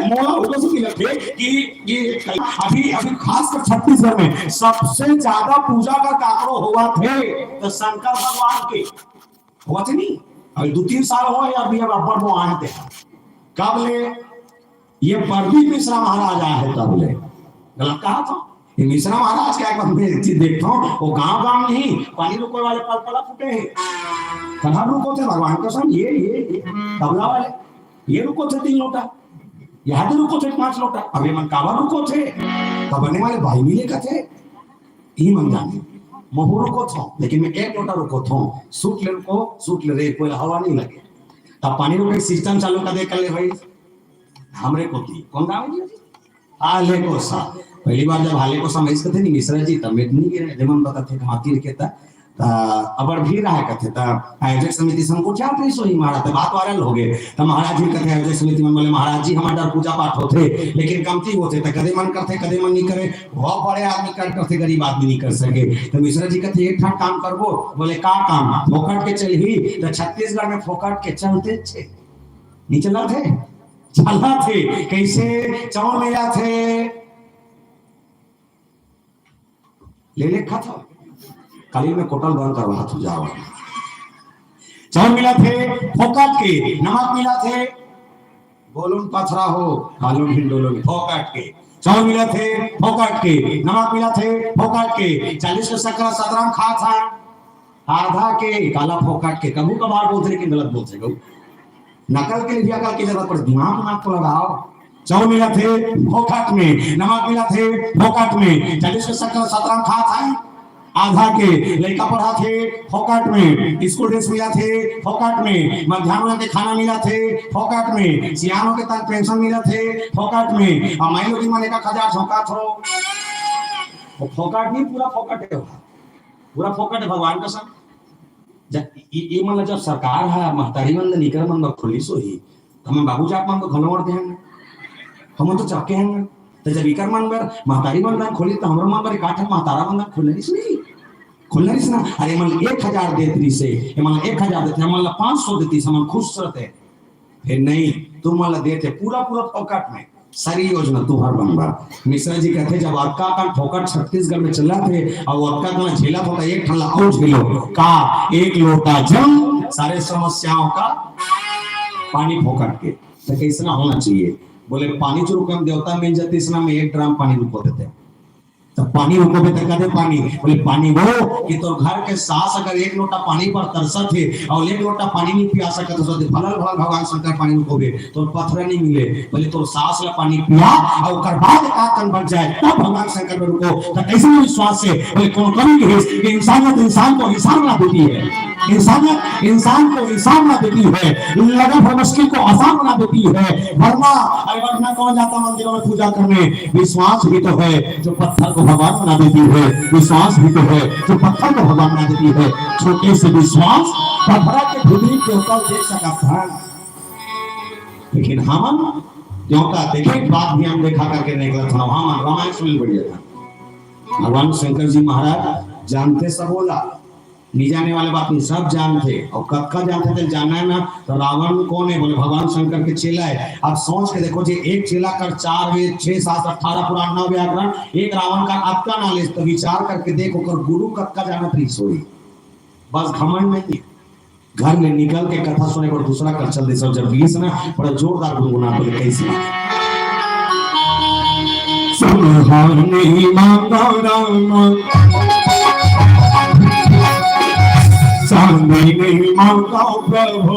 मोला उनको से लगे कि अभी अभी खासकर छत्तीसगढ़ में सबसे ज्यादा पूजा का काकरो हुआ थे तो शंकर भगवान के हुआ थे नहीं। अभी 2-3 साल हो या अभी अब अब्बर वो आए थे कब ले ये प्रदीप मिश्रा महाराज आया है तब ले गलत कहा था। ये मिश्रा महाराज क्या एक चीज देखता हूँ वो गांव गांव नहीं पानी रुको वाले पल पला फूटे हैं कहाँ रुको थे भगवान कसम ये तबला वाले ये रुको थे 3 लोटा यहाँ रुको थे 5 लोटा अभी मन कावा रुको थे तब बनने वाले भाई मिले का थे ही मन जाने महू रुको था लेकिन मैं 1 लोटा रुको था सूट ले रे कोई हवा नहीं लगे तब पानी रुके सिस्टम चालू कर दे कर ले भाई हमरे को थी कौन गाँव जी हाले को सा पहली बार जब हाले को समझ कथे नहीं मिश्रा जी तब नहीं गिरे जमन बता थे माती रखे था अबर भी रहा कथे ता आयोजक समिति संको क्या प्रेस होई महाराज त बात वायरल हो गए त महाराज जी कथे आयोजक समिति में बोले महाराज जी हमारा पूजा पाठ होते लेकिन कमती होते त कदे मन करते कदे मन नहीं करे बहुत बड़े आदमी कर करते गरीब आदमी नहीं कर सके तो मिश्रा जी कथे एक ठाक काम करबो बोले का काम फोकट के चलही तो छत्तीसगढ़ में फोकट के चलते छे नहीं चला थे चला थे कैसे चाव मिला थे ले ले खा था काली में कोटल बंद करवा तू जाओ चावल मिला थे फोकट के नमक मिला थे बोलून पथरा हो कालून हिंडोलो फोकट के चावल मिला थे फोकट के नमक मिला थे फोकट के 40 का शक्कर 17 खा था आधा के काला फोकट के कबू कबार बोलते लेकिन गलत बोलते गो नकल के लिए अकल की जरूरत पड़ती दिमाग नाक को लगाओ चावल मिला थे फोकट में नमक मिला थे फोकट में 40 का शक्कर 17 खा था आधा के लड़का पढ़ा थे फोकट में स्कूल ड्रेस मिला थे फोकट में मध्याह्न के खाना मिला थे फोकट में सियानों के तक पेंशन मिला थे फोकट में और महिला की माने का खजा झोंका थो फोकट नहीं पूरा फोकट है पूरा फोकट है भगवान का सब ये मतलब जब सरकार है महतारी मन निकर मन खुली सो ही हम बाबू जाप मन तो घनो मरते हैं हम तो चक्के हैं तो जब इकर मन बर महतारी मन खोली तो हमरो मन बर काठ महतारा मन खुलना नहीं ना अरे मन 1000 देती से मन 1000 देते मन 500 देती से मन खुश रहते फिर नहीं तुम मन देते पूरा पूरा फोकट में सारी योजना तू हर बनवा मिश्रा जी कहते जब अक्का का फोकट छत्तीसगढ़ में चला थे और अक्का का झेला होता एक ठल्ला और झेलो का 1 लोटा जल सारे समस्याओं का पानी फोकट के तो कैसा होना चाहिए बोले पानी जो रुकम देवता मिल जाते इसमें में 1 ड्राम पानी रुको देते तो पानी रुको भी तक दे पानी बोले पानी वो कि तो घर के सास अगर 1 लोटा पानी पर तरसत है और 1 लोटा पानी नहीं पिया सकत तो भलल भलल भगवान शंकर पानी रुकोगे तो पत्थर नहीं मिले बोले तो सास ला पानी पिया और ओकर बाद का तन बन जाए तब भगवान शंकर में रुको तो ऐसे विश्वास से बोले कौन करेंगे कि इंसान को हिसाब ना देती है इंसान को इंसान ना देती है लगा भर मुश्किल को आसान बना देती है वरना कौन जाता मंदिरों में पूजा करने विश्वास भी तो है जो पत्थर को भगवान बना देती है विश्वास भी तो है जो पत्थर को भगवान बना देती है छोटे से विश्वास पत्थर के भूमि के ऊपर देख सकता है लेकिन हम देवता देखे बात भी हम देखा करके निकला था हम रामायण सुन बढ़िया था भगवान शंकर जी महाराज जानते सब बोला नहीं जाने वाले बात नहीं सब जानते और कब जानते थे जानना है ना तो रावण कौन है बोले भगवान शंकर के चेला है अब सोच के देखो जी एक चेला कर 4 वेद 6 7 18 पुराण 9 व्याकरण एक रावण का आपका नॉलेज तो विचार करके देखो कर गुरु कब जाना प्रीस होई बस घमंड नहीं घर में निकल के कथा सुने और दूसरा कर चल दे सब जब बीस ना बड़ा जोरदार गुनगुना बोले कैसे सुहानी मांगा राम सामने नहीं मांगा प्रभु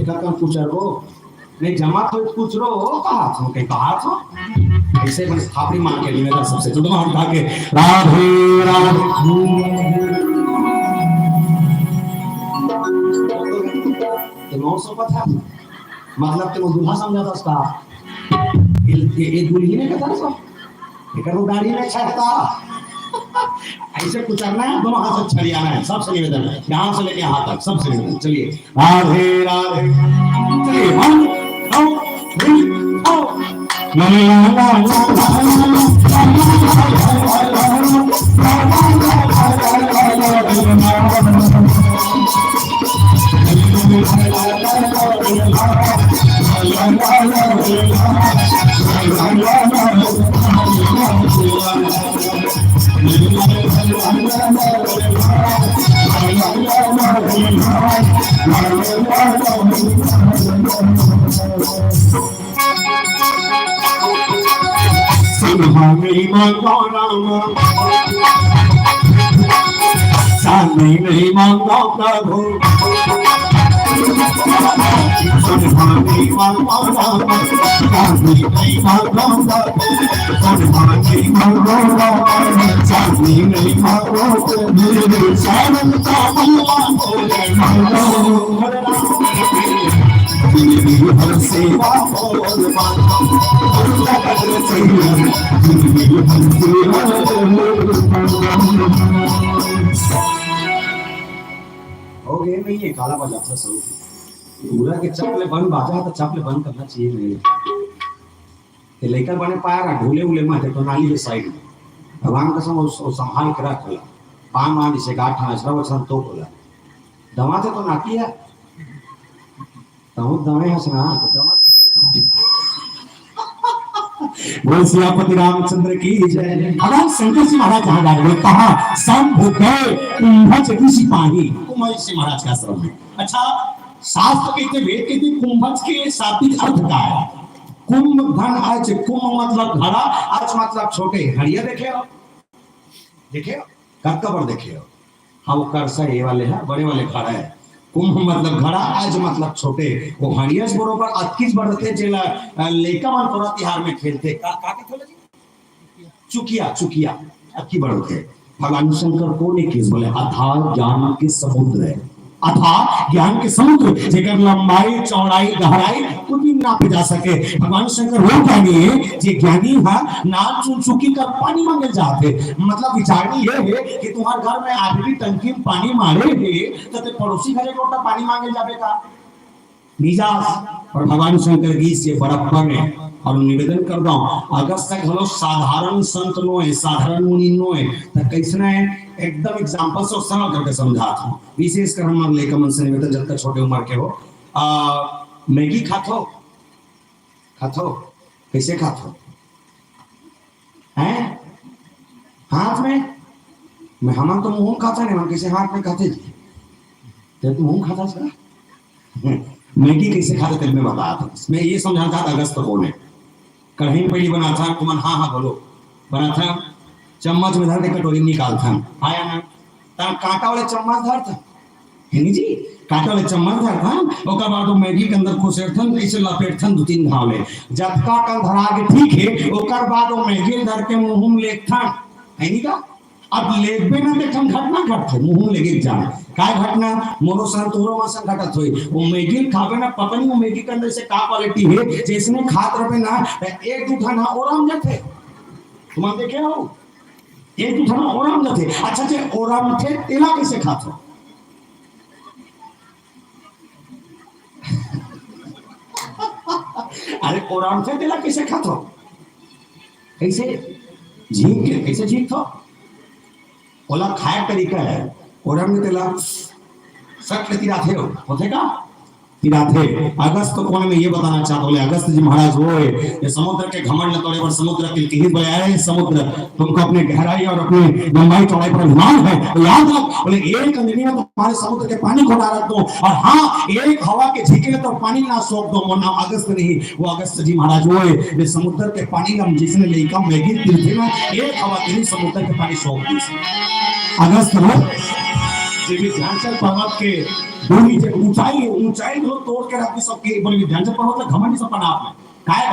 कम पूछ रो नहीं जमा तो पूछ रो कहा था कहीं कहा था ऐसे बस थापड़ी मार के लिए सबसे तो हाथ उठा के राधे राधे तो 900 का था मतलब तो दूल्हा समझा था उसका ये दूल्ही ने कहता सब एक गाड़ी में छटता ऐसे कुछ करना है दोनों हाथ से छड़ियाना है सबसे निवेदन है यहाँ से लेके यहाँ तक सबसे निवेदन चलिए राधे राधे चलिए 1 2 3 4 चांदी नहीं मांगता प्रभु चांदी नहीं मांगता चांदी नहीं हर सेवा हो गए नहीं ये काला बाजा था सब पूरा के चपले बंद बाजा तो चपले बंद करना चाहिए नहीं ये लेकर बने पाया ना ढोले उले में तो नाली के साइड में भगवान कसम वो संभाल के रखला पान मान से गाठ हंसरा वसन तो बोला दवा से तो नाती है तो दवाई हंसना तो दवा बोल सियापति रामचंद्र की जय। भगवान शंकर जी महाराज जहाँ जा रहे कहा शंभु गए कुंभज की सिपाही कुंभज से महाराज का आश्रम है। अच्छा शास्त्र कहते वेद कहते कुंभज के शाब्दिक अर्थ क्या है? कुंभ धन आज कुंभ मतलब घड़ा आज मतलब छोटे घड़िया देखे हो कर्कबर देखे हो हाँ वो करसा ये वाले है बड़े वाले घड़ा है कुंभ मतलब घड़ा आज मतलब छोटे वो हरियस बरोबर अक्कीस बढ़ते जेला लेका मन तोरा तिहार में खेलते का के थोड़ा जी चुकिया अक्की बढ़ते भगवान शंकर को ने किस बोले अथाह ज्ञान के समुद्र है अथाह ज्ञान के समुद्र जेकर लंबाई चौड़ाई गहराई कुछ भी नापे जा सके भगवान शंकर वो ज्ञानी है जे ज्ञानी है नाम चुन चुकी कर पानी मांगे जाते मतलब विचारनी ये है कि तुम्हारे घर में आदमी टंकी में पानी मारे है तो ते पड़ोसी घरे लोटा पानी मांगे जाबे का मिजाज और भगवान शंकर की से बड़प्पन है और निवेदन कर दो अगस्त तक हलो साधारण संत नो है साधारण मुनि नो है तो कैसना है एकदम एग्जांपल से सरल करके समझाता हूं विशेष कर हम लेकर मन से निवेदन जब तक छोटे उम्र के हो मैगी खातो कैसे खातो हैं हाथ में मैं हम तो मुंह खाता नहीं हम कैसे हाथ में खाते जी तो मुंह खाता सर मैगी कैसे खाते तेल में बताया था मैं ये समझा था अगस्त कौन है कढ़ाई पहली बना था तुमन हाँ बनो बना था चम्मच में धर के कटोरी निकाल था आया ना ता कांटा वाले चम्मच धर था है जी कांटा वाले चम्मच धर था ओकर बाद मैगी के अंदर खोसेरथन ऐसे लपेटथन दो तीन घाव ले जब का कल धरा के ठीक है ओकर बाद वो मैगी धर के मुंह में लेथन है नी का अब लेबे ना देखन घटना घटथे मुंह में लेके जान काय घटना मोरो संतोरो मासन घटत होई वो मैगी खावे ना पता नहीं वो मैगी के अंदर से का क्वालिटी है जिसने खात रहे ना एक दो खाना ओराम जाते तुम देखे हो एक दो खाना ओराम जाते अच्छा जे ओराम थे तेला कैसे खाते अरे ओराम थे तेला कैसे खाते कैसे झीक के कैसे झीक थो ओला खाए तरीका है ओरम में तेला सख्त तिराथे होते का तिराथे अगस्त तो कौन में ये बताना चाहता बोले अगस्त जी महाराज वो है ये समुद्र के घमंड न तोड़े पर समुद्र के किही बोले अरे समुद्र तुमको अपने गहराई और अपनी लंबाई चौड़ाई पर अभिमान है तो याद रख बोले एक अंजनी में तुम्हारे समुद्र के पानी घोड़ा रख दो और हाँ एक हवा के झीके तो पानी ना सोख दो वो नाम अगस्त नहीं वो अगस्त जी महाराज वो है ये समुद्र के पानी हम जिसने लेकर मैगी तीर्थे ना एक हवा के समुद्र के पानी सोख दी अगस्त हो विध्यांचल पर्वत के दूरी से ऊंचाई को तोड़ के रखी सबके बोले विध्यांचल पर्वत में घमंड सब बना आपने काय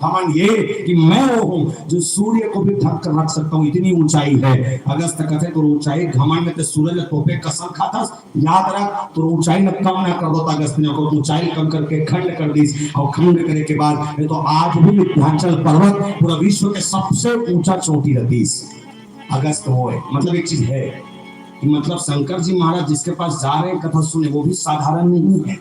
घमंड ये कि मैं वो हूँ जो सूर्य को भी ढक कर रख सकता हूँ इतनी ऊंचाई है अगस्त कथे तो ऊंचाई घमंड में तो सूरज तोपे कसम खाता याद रख तो ऊंचाई न कम ना कर दो अगस्त ने को ऊंचाई कम करके खंड कर दी और खंड करने के बाद ये तो आज भी विध्यांचल पर्वत पूरा विश्व के सबसे ऊंचा चोटी रहती अगस्त वो है मतलब एक चीज है कि मतलब शंकर जी महाराज जिसके पास जा रहे हैं कथा सुने वो भी साधारण नहीं है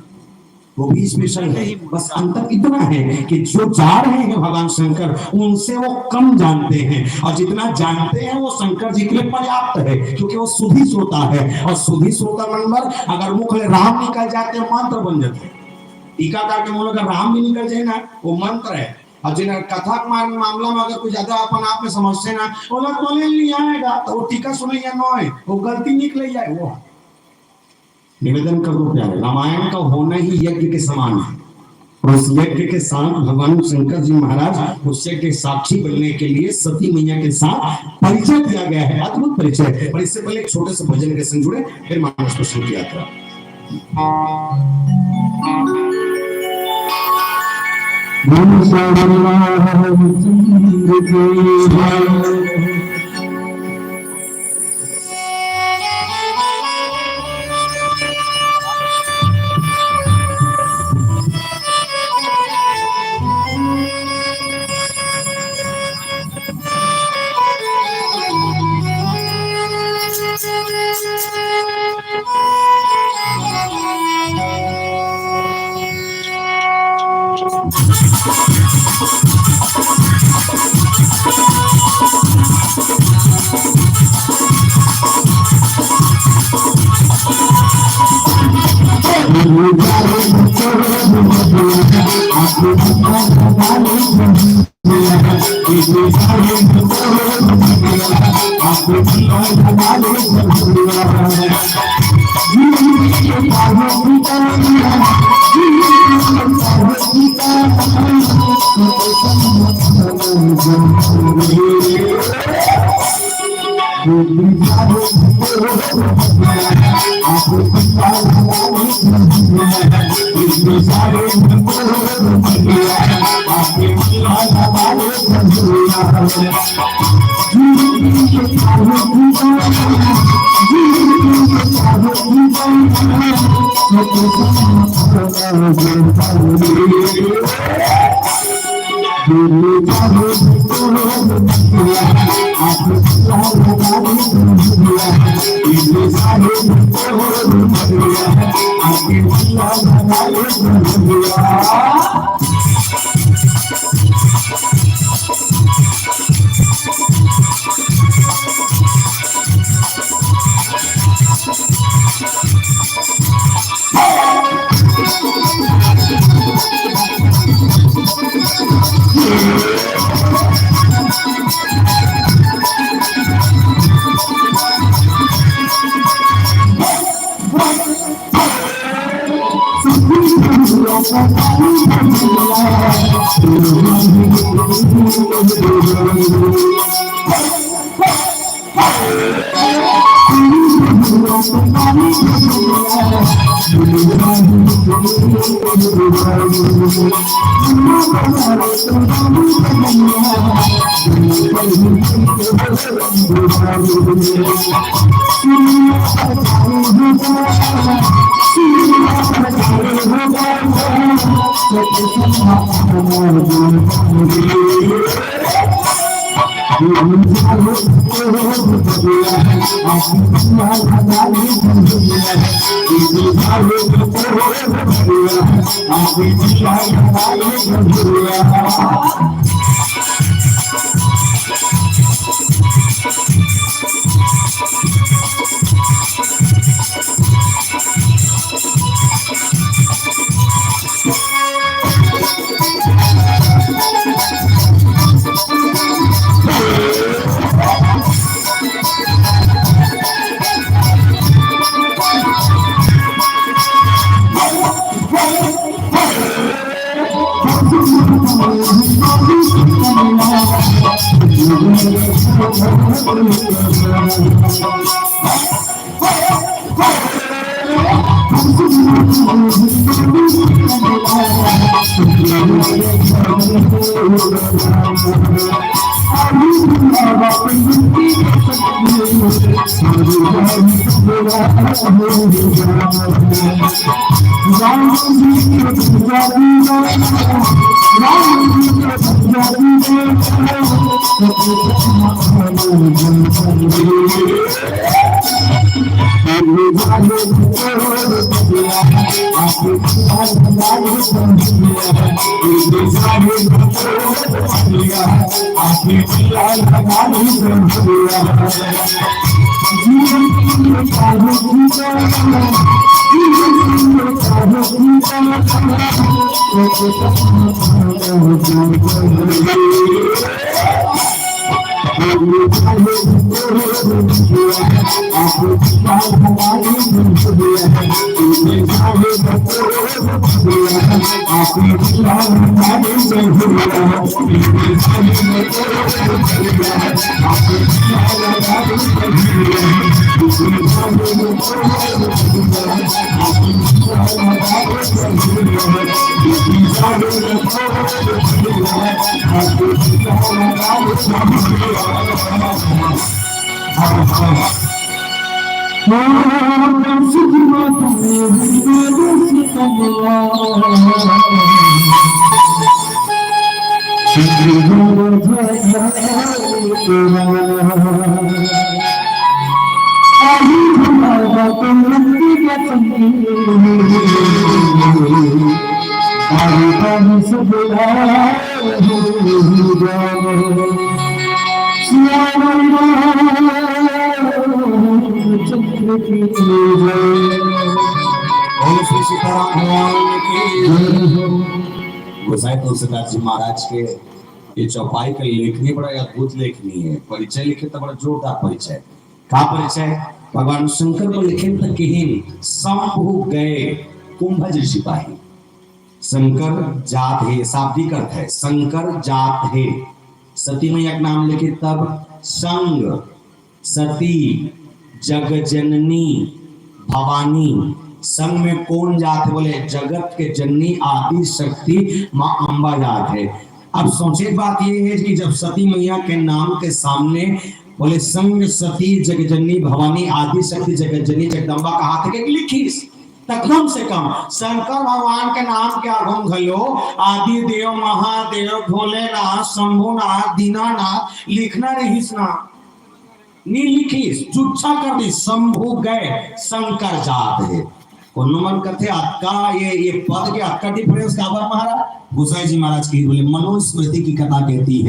वो भी स्पेशल है। बस अंतर इतना है कि जो जा रहे हैं भगवान शंकर उनसे वो कम जानते हैं, और जितना जानते हैं वो शंकर जी के लिए पर्याप्त है, क्योंकि वो सुधी श्रोता है। और सुधी श्रोता नंबर अगर मुख में राम निकल जाते हैं मंत्र बन जाते हैं। टीकाकार के मुंह अगर राम भी निकल जाए ना वो मंत्र है। और जिन कथा मामला में अगर कुछ ज्यादा अपन आप में समझते ना वो लोग बोले नहीं आएगा तो वो टीका सुनेंगे नॉय वो गलती निकल जाए। वो निवेदन कर दो प्यारे, रामायण का होना ही यज्ञ के समान है। उस यज्ञ के साथ भगवान शंकर जी महाराज उस यज्ञ के साक्षी बनने के लिए सती मैया के साथ परिचय दिया गया है, अद्भुत परिचय। और इससे पहले एक छोटे से भजन के संग जुड़े फिर मानस प्रश्न की यात्रा। गोसाई तुलसीदास जी महाराज के ये चौपाई का लेखनी बड़ा अद्भुत लेखनी है। परिचय लिखे तो बड़ा जोरदार परिचय। का परिचय? भगवान शंकर को लिखे तक ही संभु गए कुंभज सिपाही। शंकर जात है, शाब्दिक अर्थ है, शंकर जात है। सती मैया का नाम लिखे तब संग, सती, जगजननी, भवानी। संग में कौन जात है? बोले जगत के जननी आदि शक्ति माँ अम्बा जात है। अब सोचे बात ये है कि जब सती मैया के नाम के सामने बोले संग, सती, जगजननी, भवानी, आदि शक्ति, जगतजननी, जगदम्बा कहा थे कि लिखीस कम से कम शंकर भगवान के नाम के आगम घलो आदि देव, महादेव, भोलेनाथ, शंभुनाथ, दीनानाथ लिखना रहीस ना, नी लिखीस, जुच्छा कर दी। शंभु गए शंकर जात है। कोनो मन कथे आपका ये पद के आपका डिफरेंस का महाराज गोसाई जी महाराज की बोले मनोस्मृति की कथा कहती है।